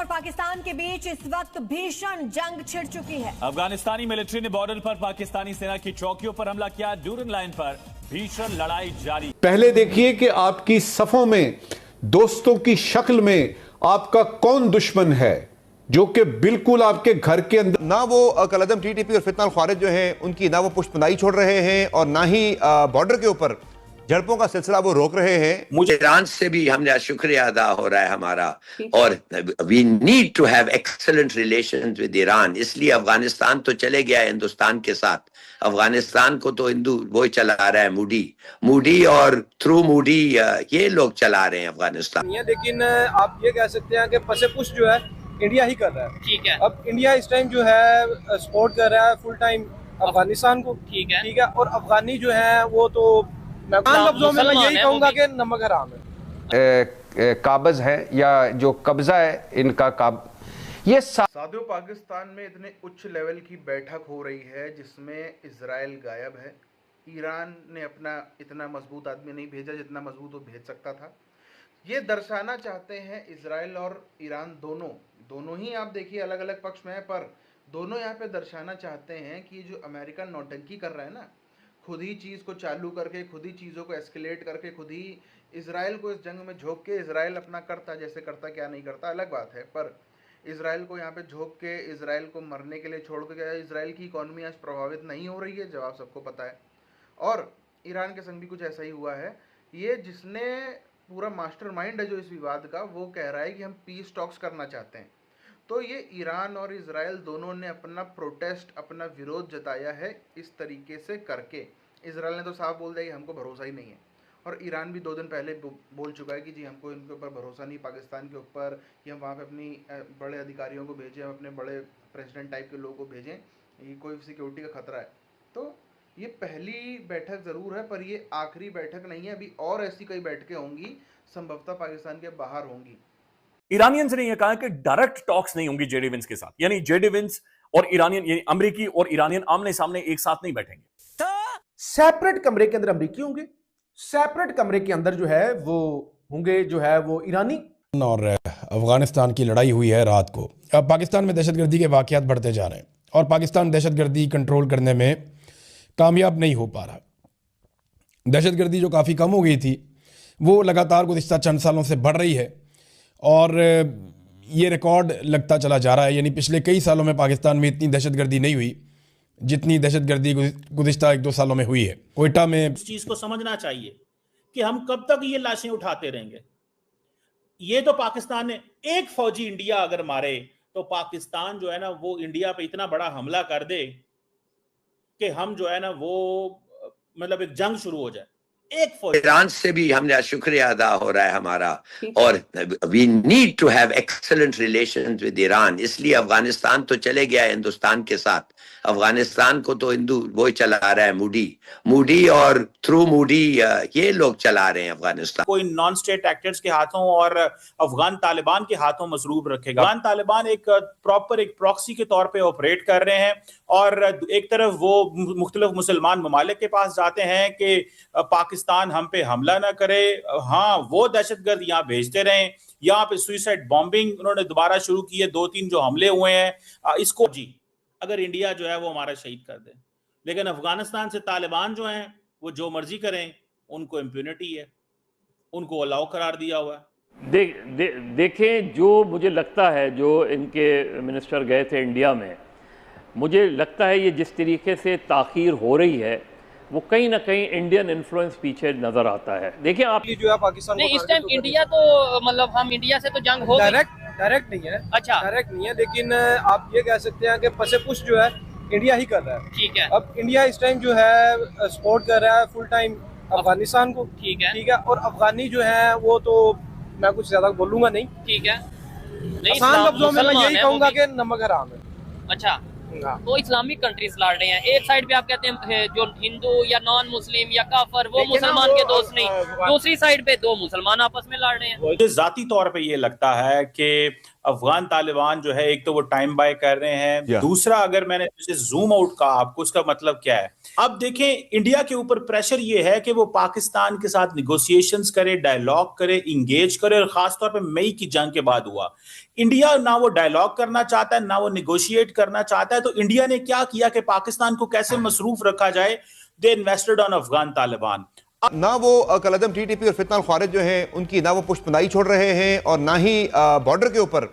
और पाकिस्तान के बीच इस वक्त भीषण जंग छिड़ चुकी है। अफगानिस्तानी मिलिट्री ने बॉर्डर पर पाकिस्तानी सेना की चौकियों पर हमला किया। ड्यूरन लाइन पर भीषण लड़ाई जारी। पहले देखिए कि आपकी सफों में दोस्तों की शक्ल में आपका कौन दुश्मन है जो कि बिल्कुल आपके घर के अंदर ना वो कलअदम टीटीपी और फितना खारिज जो हैं उनकी ना वो पुष्पनाई छोड़ रहे हैं और ना ही बॉर्डर के ऊपर झड़पों का सिलसिला वो रोक रहे हैं। मुझे ईरान से भी हमने शुक्रिया अदा हो रहा है हमारा, और we need to have excellent relations with Iran. इसलिए अफगानिस्तान तो चले गया है हिंदुस्तान के साथ। अफगानिस्तान को तो हिंदू वो चला रहा है, मूडी और थ्रू मूडी ये लोग चला रहे हैं अफगानिस्तान। लेकिन आप ये कह सकते हैं कि पसे पुश जो है इंडिया ही कर रहा है। ठीक है, अब इंडिया इस टाइम जो है सपोर्ट कर रहा है फुल टाइम अफगानिस्तान को। ठीक है, और अफगानी जो है वो तो मैं लफ्जों में यही कहूंगा कि नमक हराम है। काबज है या जो कब्जा है इनका ये साथियों, पाकिस्तान में इतने उच्च लेवल की बैठक हो रही है जिसमें इजराइल गायब है। ईरान ने अपना इतना मजबूत आदमी नहीं भेजा जितना मजबूत वो भेज सकता था। ये दर्शाना चाहते हैं इजराइल और ईरान दोनों ही आप देखिए अलग अलग पक्ष में है, पर दोनों यहाँ पे दर्शाना चाहते हैं कि जो अमेरिका नौटंकी कर रहा है ना, खुद ही चीज़ को चालू करके, खुद ही चीज़ों को एस्केलेट करके, खुद ही इजराइल को इस जंग में झोंक के, इजराइल अपना करता जैसे करता क्या नहीं करता अलग बात है, पर इजराइल को यहाँ पे झोंक के इजराइल को मरने के लिए छोड़ के, इजराइल की इकॉनमी आज प्रभावित नहीं हो रही है, जवाब सबको पता है। और ईरान के संग भी कुछ ऐसा ही हुआ है। ये जिसने पूरा मास्टरमाइंड है जो इस विवाद का, वो कह रहा है कि हम पीस टॉक्स करना चाहते हैं। तो ये ईरान और इजराइल दोनों ने अपना प्रोटेस्ट, अपना विरोध जताया है इस तरीके से करके। इजराइल ने तो साफ बोल दिया कि हमको भरोसा ही नहीं है, और ईरान भी 2 दिन पहले बोल चुका है कि जी हमको इनके ऊपर भरोसा नहीं, पाकिस्तान के ऊपर, कि हम वहाँ पे अपनी बड़े अधिकारियों को भेजें, हम अपने बड़े प्रेसिडेंट टाइप के लोगों को भेजें, ये कोई सिक्योरिटी का खतरा है। तो ये पहली बैठक ज़रूर है, पर ये आखिरी बैठक नहीं है। अभी और ऐसी कई बैठकें होंगी, संभवतः पाकिस्तान के बाहर होंगी। ईरानियंस ने यह कहा कि डायरेक्ट टॉक्स नहीं होंगी जेडी विंस के साथ, यानी जेडी विंस और ईरानियन, यानी अमेरिकी और ईरानियन आमने सामने एक साथ नहीं बैठेंगे। तो सेपरेट कमरे के अंदर अमेरिकी होंगे, सेपरेट कमरे के अंदर जो है वो होंगे जो है वो ईरानी। और अफगानिस्तान की लड़ाई हुई है रात को। अब पाकिस्तान में दहशतगर्दी के वाकयात बढ़ते जा रहे हैं और पाकिस्तान दहशतगर्दी कंट्रोल करने में कामयाब नहीं हो पा रहा। दहशतगर्दी जो काफ़ी कम हो गई थी वो लगातार गुज़िश्ता चंद सालों से बढ़ रही है और ये रिकॉर्ड लगता चला जा रहा है। यानी पिछले कई सालों में पाकिस्तान में इतनी दहशतगर्दी नहीं हुई जितनी दहशतगर्दी गुज़िश्ता 1-2 सालों में हुई है। कोयटा में इस चीज़ को समझना चाहिए कि हम कब तक ये लाशें उठाते रहेंगे। ये तो पाकिस्तान ने, एक फौजी इंडिया अगर मारे तो पाकिस्तान जो है ना वो इंडिया पे इतना बड़ा हमला कर दे कि हम जो है ना वो मतलब एक जंग शुरू हो जाए। ईरान से भी हमने शुक्रिया अदा हो रहा है हमारा, और we need to have excellent relations with Iran. इसलिए अफगानिस्तान तो चले गया है हिंदुस्तान के साथ। अफगानिस्तान को तो हिंदू वो चला रहा है, मूडी और थ्रू मूडी ये लोग चला रहे हैं अफगानिस्तान। कोई नॉन स्टेट एक्टर्स के हाथों और अफगान तालिबान के हाथों मसरूब रखेगा। अफगान तालिबान एक प्रॉपर एक प्रॉक्सी के तौर पे ऑपरेट कर रहे हैं, और एक तरफ वो मुख्तलिफ मुसलमान ममालिक के पास जाते हैं कि पाकिस्तान हम पे हमला ना करे। हाँ, वो दहशतगर्द यहाँ भेजते रहे। यहाँ पे सुइसाइड बॉम्बिंग उन्होंने दोबारा शुरू की है, 2-3 जो हमले हुए हैं। इसको जी अगर इंडिया जो है वो हमारा शहीद कर दे, लेकिन अफगानिस्तान से तालिबान जो हैं वो जो मर्जी करें, उनको इम्प्यूनिटी है, उनको अलाउ करार दिया हुआ है। देखें, जो मुझे लगता है जो इनके मिनिस्टर गए थे इंडिया में, मुझे लगता है ये जिस तरीके से ताख़ीर हो रही है वो कहीं ना कहीं इंडियन इन्फ्लुएंस पीछे नजर आता है। देखिए आप जो है पाकिस्तान नहीं, इस टाइम इंडिया तो मतलब हम इंडिया से तो जंग हो डायरेक्ट नहीं है। अच्छा, डायरेक्ट नहीं है, लेकिन आप ये कह सकते हैं कि पसे पुश जो है इंडिया ही कर रहा है। ठीक है, अब इंडिया इस टाइम जो है सपोर्ट कर रहा है फुल टाइम अफगानिस्तान को। ठीक है, और अफगानी जो है वो तो मैं कुछ ज्यादा बोलूंगा नहीं। ठीक है, आसान लफ्जों में मैं यही कहूंगा कि नमक हराम है। अच्छा, तो इस्लामिक कंट्रीज लड़ रहे हैं। एक साइड पे आप कहते हैं जो हिंदू या नॉन मुस्लिम या काफर, वो मुसलमान के दोस्त नहीं, दूसरी साइड पे 2 मुसलमान आपस में लड़ रहे हैं। मुझे जाती तौर पे ये लगता है कि अफगान तालिबान जो है, एक तो वो टाइम बाय कर रहे हैं, दूसरा अगर मैंने जूम आउट कहा आपको, उसका मतलब क्या है? अब देखें, इंडिया के ऊपर प्रेशर ये है कि वो पाकिस्तान के साथ निगोशिएशंस करे, डायलॉग करे, इंगेज करे, और खासतौर पे मई की जंग के बाद हुआ। इंडिया ना वो डायलॉग करना चाहता है, ना वो निगोशिएट करना चाहता है। तो इंडिया ने क्या किया कि पाकिस्तान को कैसे मसरूफ रखा जाए? दे इन्वेस्टेड ऑन अफगान तालिबान। ना वो कलअदम टीटीपी और फितनाल ख्वारिज जो हैं उनकी ना वो पुष्पनाई छोड़ रहे हैं और ना ही बॉर्डर के ऊपर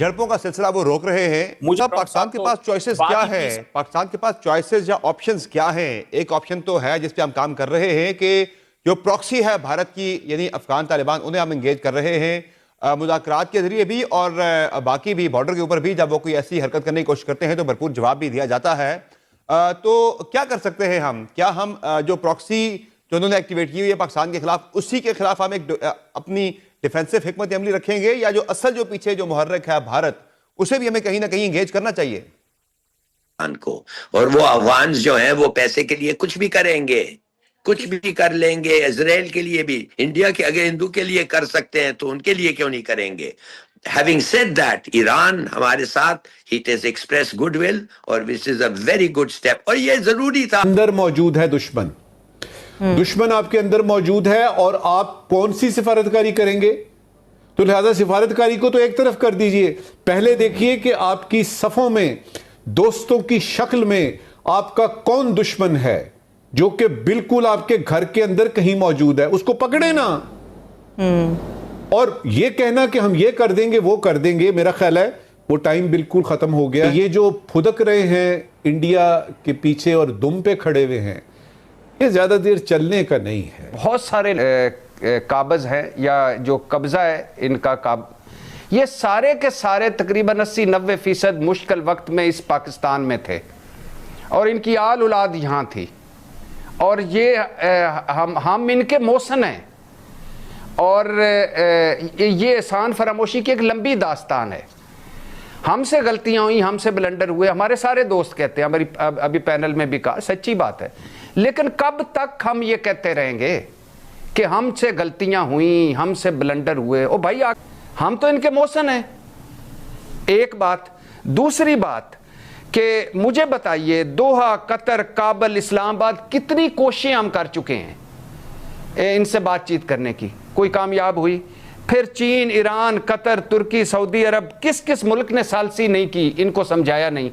झड़पों का सिलसिला वो रोक रहे हैं। मुझे पाकिस्तान के पास चॉइसेस क्या है? पाकिस्तान के पास चॉइसेस या ऑप्शंस क्या हैं? एक ऑप्शन तो है जिस पे हम काम कर रहे हैं कि जो प्रॉक्सी है भारत की, यानी अफगान तालिबान, उन्हें हम एंगेज कर रहे हैं मुज़ाकरात के जरिए भी, और बाकी भी बॉर्डर के ऊपर भी जब वो कोई ऐसी हरकत करने की कोशिश करते हैं तो भरपूर जवाब भी दिया जाता है। तो क्या कर सकते हैं हम? क्या हम जो प्रॉक्सी जो उन्होंने एक्टिवेट की हुई है पाकिस्तान के खिलाफ, उसी के खिलाफ हम एक अपनी डिफेंसिव हिकमत अमली रखेंगे, या जो असल जो पीछे जो मुहर्रिक है भारत, उसे भी हमें कहीं ना कहीं एंगेज करना चाहिए को? और वो अफगान जो हैं वो पैसे के लिए कुछ भी करेंगे, कुछ भी कर लेंगे। इजराइल के लिए भी, इंडिया के अगर हिंदू के लिए कर सकते हैं तो उनके लिए क्यों नहीं करेंगे? Having said that, ईरान हमारे साथ it has expressed goodwill और which is a very good step, और ये जरूरी था। अंदर मौजूद है दुश्मन, दुश्मन आपके अंदर मौजूद है, और आप कौन सी सिफारतकारी करेंगे? तो लिहाजा सिफारतकारी को तो एक तरफ कर दीजिए, पहले देखिए कि आपकी सफों में, दोस्तों की शक्ल में आपका कौन दुश्मन है जो कि बिल्कुल आपके घर के अंदर कहीं मौजूद है, उसको पकड़े ना। और ये कहना कि हम ये कर देंगे वो कर देंगे, मेरा ख्याल है वो टाइम बिल्कुल खत्म हो गया। ये जो फुदक रहे हैं इंडिया के पीछे और दुम पे खड़े हुए हैं, ये ज्यादा देर चलने का नहीं है। बहुत सारे काबज हैं या जो कब्जा है इनका ये सारे के सारे तकरीबन 80-90% मुश्किल वक्त में इस पाकिस्तान में थे, और इनकी आल औलाद यहाँ थी, और ये हम इनके मौसन हैं, और ये एहसान फरामोशी की एक लंबी दास्तान है। हमसे गलतियां हुई, हमसे ब्लंडर हुए, हमारे सारे दोस्त कहते हैं, हमारी अभी पैनल में भी कहा, सच्ची बात है। लेकिन कब तक हम ये कहते रहेंगे कि हमसे गलतियां हुई, हमसे ब्लंडर हुए? ओ भाई, हम तो इनके मौसन हैं, एक बात। दूसरी बात कि मुझे बताइए, दोहा, कतर, काबल, इस्लामाबाद, कितनी कोशिशें हम कर चुके हैं इनसे बातचीत करने की, कोई कामयाब हुई? फिर चीन, ईरान, कतर, तुर्की, सऊदी अरब, किस किस मुल्क ने सालसी नहीं की, इनको समझाया नहीं,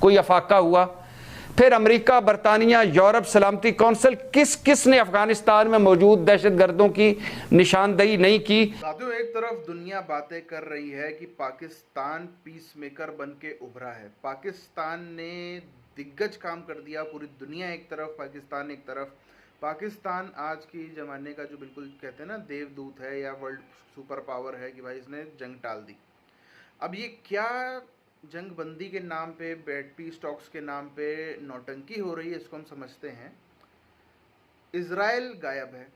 कोई अफाका हुआ? फिर अमेरिका, बरतानिया, यूरोप सलामती कौंसिल, किस किस ने अफगानिस्तान में मौजूद दहशतगर्दों की निशानदेही नहीं की? साथियों, एक तरफ दुनिया बातें कर रही है कि पाकिस्तान पीस मेकर बन के उभरा है, पाकिस्तान ने दिग्गज काम कर दिया, पूरी दुनिया एक तरफ, पाकिस्तान एक तरफ। पाकिस्तान आज की ज़माने का जो बिल्कुल कहते हैं ना देवदूत है या वर्ल्ड सुपर पावर है कि भाई इसने जंग टाल दी। अब ये क्या जंग बंदी के नाम पे, पीस टॉक्स के नाम पे नौटंकी हो रही है, इसको हम समझते हैं। इजराइल गायब है,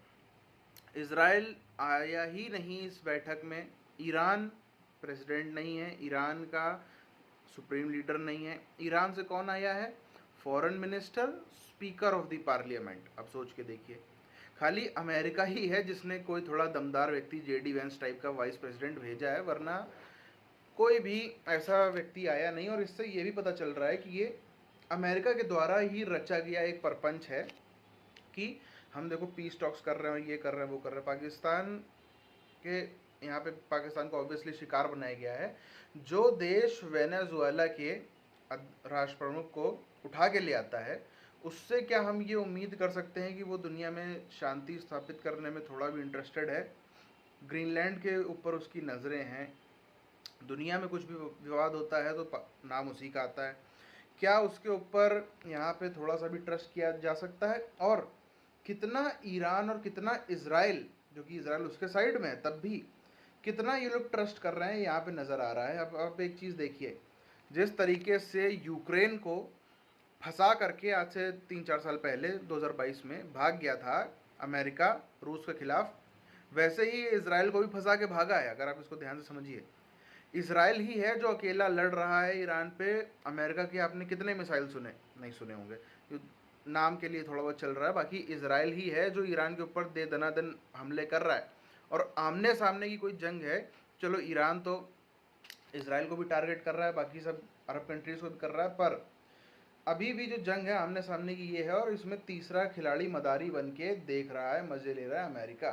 इजराइल आया ही नहीं इस बैठक में, ईरान प्रेसिडेंट नहीं है, ईरान का सुप्रीम लीडर नहीं है। ईरान से कौन आया है? Foreign minister, speaker of the parliament. अब सोच के देखिए, खाली अमेरिका ही है जिसने कोई थोड़ा दमदार व्यक्ति जेडी वेंस टाइप का वाइस प्रेसिडेंट भेजा है, वरना कोई भी ऐसा व्यक्ति आया नहीं। और इससे ये भी पता चल रहा है कि ये अमेरिका के द्वारा ही रचा गया एक परपंच है कि हम देखो पीस टॉक्स कर रहे हैं, ये कर रहे हैं, वो कर रहे हैं। पाकिस्तान के यहाँ पे पाकिस्तान को ऑब्वियसली शिकार बनाया गया है। जो देश वेनेजुएला के राष्ट्र प्रमुख को उठा के ले आता है, उससे क्या हम ये उम्मीद कर सकते हैं कि वो दुनिया में शांति स्थापित करने में थोड़ा भी इंटरेस्टेड है? ग्रीनलैंड के ऊपर उसकी नज़रें हैं, दुनिया में कुछ भी विवाद होता है तो नाम उसी का आता है। क्या उसके ऊपर यहाँ पे थोड़ा सा भी ट्रस्ट किया जा सकता है? और कितना ईरान और कितना इजराइल, जो कि इजराइल उसके साइड में है, तब भी कितना ये लोग ट्रस्ट कर रहे हैं यहाँ पे नज़र आ रहा है। अब आप एक चीज़ देखिए, जिस तरीके से यूक्रेन को फंसा करके आज से 3-4 साल पहले 2022 में भाग गया था अमेरिका रूस के खिलाफ, वैसे ही इजराइल को भी फंसा के भागा है। अगर आप इसको ध्यान से समझिए, इजराइल ही है जो अकेला लड़ रहा है ईरान पे। अमेरिका के आपने कितने मिसाइल सुने? नहीं सुने होंगे, नाम के लिए थोड़ा बहुत चल रहा है। बाकी इजराइल ही है जो ईरान के ऊपर दे दनादन हमले कर रहा है। और आमने सामने की कोई जंग है, चलो ईरान तो इसराइल को भी टारगेट कर रहा है, बाकी सब अरब कंट्रीज को भी कर रहा है, पर अभी भी जो जंग है आमने सामने की ये है, और इसमें तीसरा खिलाड़ी मदारी बन के देख रहा है, मजे ले रहा है अमेरिका।